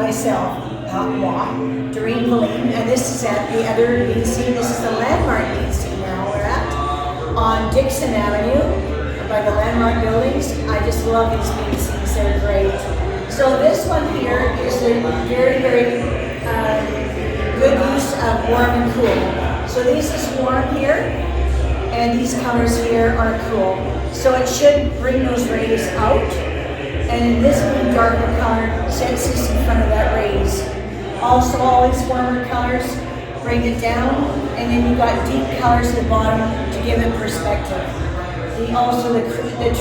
myself, Doreen Velin, and this is at the other EDC. This is the Landmark EDC now we're at on Dixon Avenue by the Landmark buildings. I just love these EDCs, they're great. So this one here is a very, very good use of warm and cool. So this is warm here, and these colors here are cool. So it should bring those rays out. And this blue darker color sets this in front of that rays. Also, all these warmer colors bring it down, and then you've got deep colors at the bottom to give it perspective. Also, the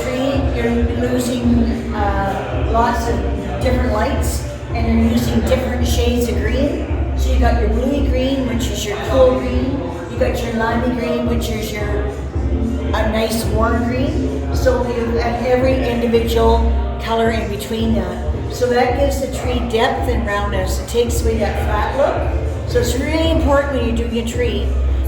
tree, you're losing lots of different lights, and you're using different shades of green. So you got your bluey green, which is your cool green. You got your limey green, which is your a nice warm green. So you have every individual color in between that. So that gives the tree depth and roundness. It takes away that flat look. So it's really important when you're doing a tree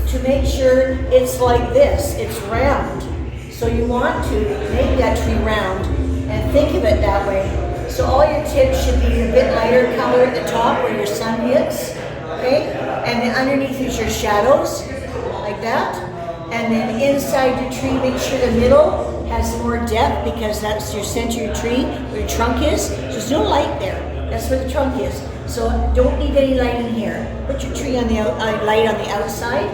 to make sure it's like this, it's round. So you want to make that tree round and think of it that way. So all your tips should be a bit lighter color at the top where your sun hits, okay? And then underneath is your shadows, like that. And then inside your tree, make sure the middle has more depth because that's your center of your tree, where your trunk is. So there's no light there. That's where the trunk is. So don't need any light in here. Put your tree on the light on the outside.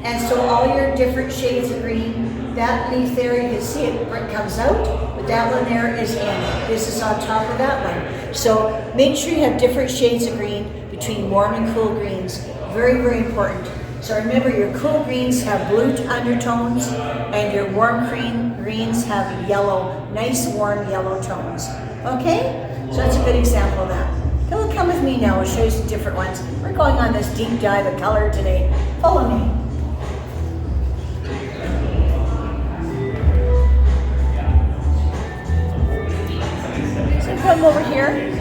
And so all your different shades of green, that leaf there, you can see it comes out, but that one there is in. This is on top of that one. So make sure you have different shades of green between warm and cool greens. Very, very important. So remember, your cool greens have blue undertones, and your warm greens have yellow, nice warm yellow tones. Okay? So that's a good example of that. Okay, come with me now, I'll show you some different ones. We're going on this deep dive of color today. Follow me. So come over here.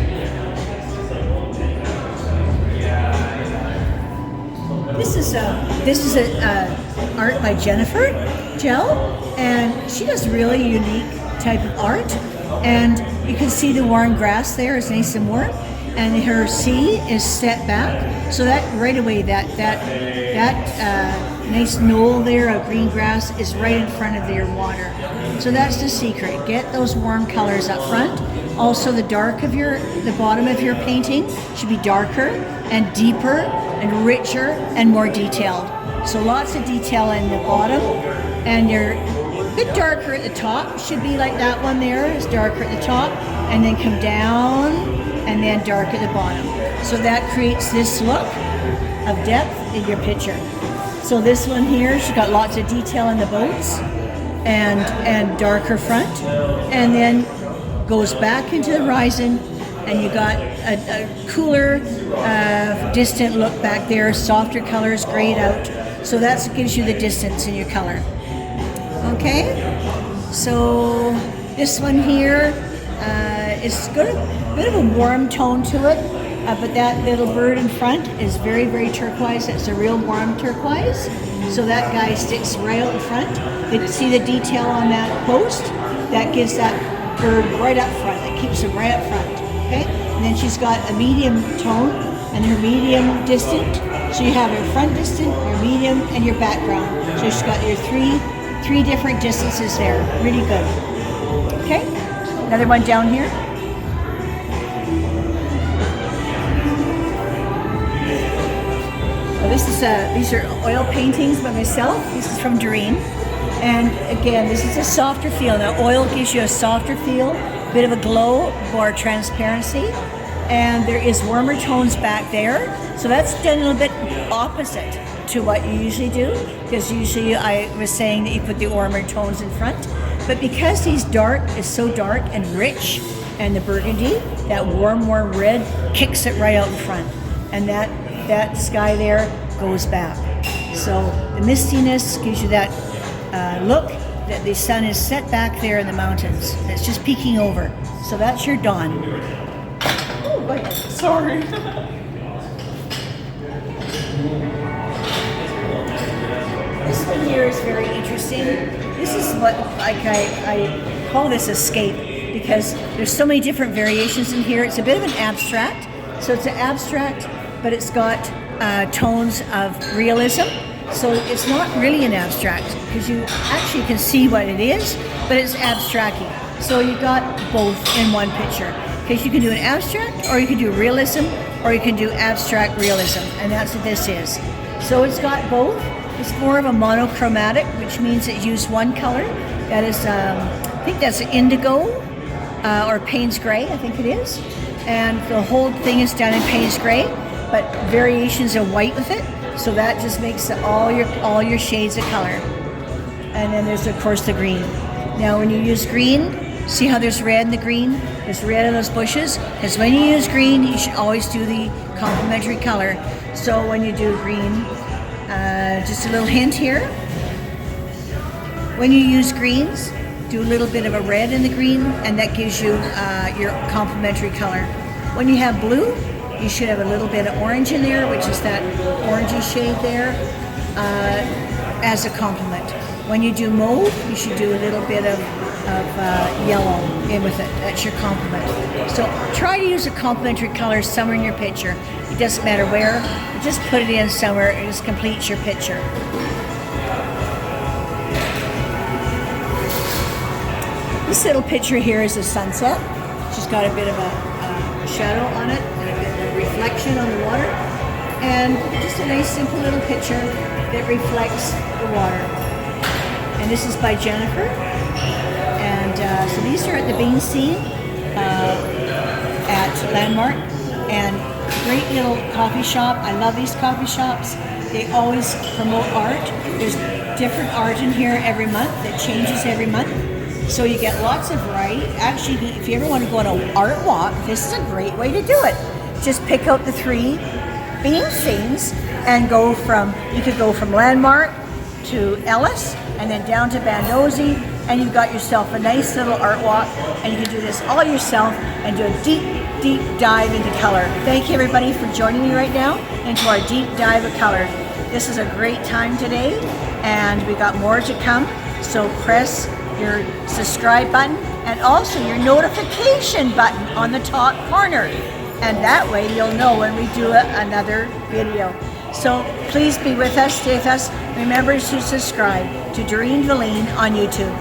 This is a art by Jennifer Gel, and she does really unique type of art. And you can see the warm grass there is nice and warm, and her sea is set back, so that right away that nice knoll there of green grass is right in front of their water. So that's the secret. Get those warm colors up front. Also, the bottom of your painting should be darker and deeper and richer and more detailed. So lots of detail in the bottom, and you're a bit darker at the top. Should be like that one there. It's darker at the top, and then come down, and then dark at the bottom. So that creates this look of depth in your picture. So this one here, she's got lots of detail in the boats, and darker front, and then goes back into the horizon, and you got a cooler, distant look back there, softer colors grayed out. So that gives you the distance in your color. Okay, so this one here is got a bit of a warm tone to it, but that little bird in front is very, very turquoise. It's a real warm turquoise. So that guy sticks right out in front. You see the detail on that post? That gives that bird right up front. It keeps him right up front. Okay? And then she's got a medium tone and her medium distant. So you have your front distant, your medium, and your background. So she's got your three different distances there. Really good. Okay? Another one down here. Well, these are oil paintings by myself. This is from Doreen. And again, this is a softer feel. Now, oil gives you a softer feel, a bit of a glow, more transparency. And there is warmer tones back there. So that's done a little bit opposite to what you usually do, because usually I was saying that you put the warmer tones in front. But because these dark is so dark and rich, and the burgundy, that warm red kicks it right out in front. And that sky there goes back. So the mistiness gives you that look that the sun is set back there in the mountains. It's just peeking over. So that's your dawn. Oh, wait, sorry. This one here is very interesting. This is what I call this escape, because there's so many different variations in here. It's a bit of an abstract, So it's an abstract, but it's got tones of realism. So it's not really an abstract because you actually can see what it is, but it's abstracting. So you got both in one picture because you can do an abstract, or you can do realism, or you can do abstract realism, and that's what this is. So it's got both. It's more of a monochromatic, which means it used one color. That is, I think that's indigo or Payne's Gray, I think it is. And the whole thing is done in Payne's Gray, but variations of white with it. So that just makes all your shades of color. And then there's of course the green. Now when you use green, see how there's red in the green? There's red in those bushes. Because when you use green, you should always do the complementary color. So when you do green, just a little hint here. When you use greens, do a little bit of a red in the green, and that gives you your complementary color. When you have blue, you should have a little bit of orange in there, which is that orangey shade there, as a complement. When you do mauve, you should do a little bit of yellow in with it. That's your complement. So try to use a complementary color somewhere in your picture. It doesn't matter where, just put it in somewhere, it just completes your picture. This little picture here is a sunset. She's got a bit of a shadow on it and a bit of reflection on the water. And just a nice simple little picture that reflects the water. And this is by Jennifer. And so these are at the Bean Scene at Landmark. And great little coffee shop. I love these coffee shops. They always promote art. There's different art in here every month. It changes every month. So you get lots of variety. Actually, if you ever want to go on an art walk, this is a great way to do it. Just pick out the 3 Bean Scenes and you could go from Landmark to Ellis and then down to Bandosey, and you've got yourself a nice little art walk, and you can do this all yourself and do a deep, deep dive into color. Thank you everybody for joining me right now into our deep dive of color. This is a great time today, and we got more to come, so press your subscribe button and also your notification button on the top corner, and that way you'll know when we do another video. So please be with us, stay with us. Remember to subscribe to Doreen Velin on YouTube.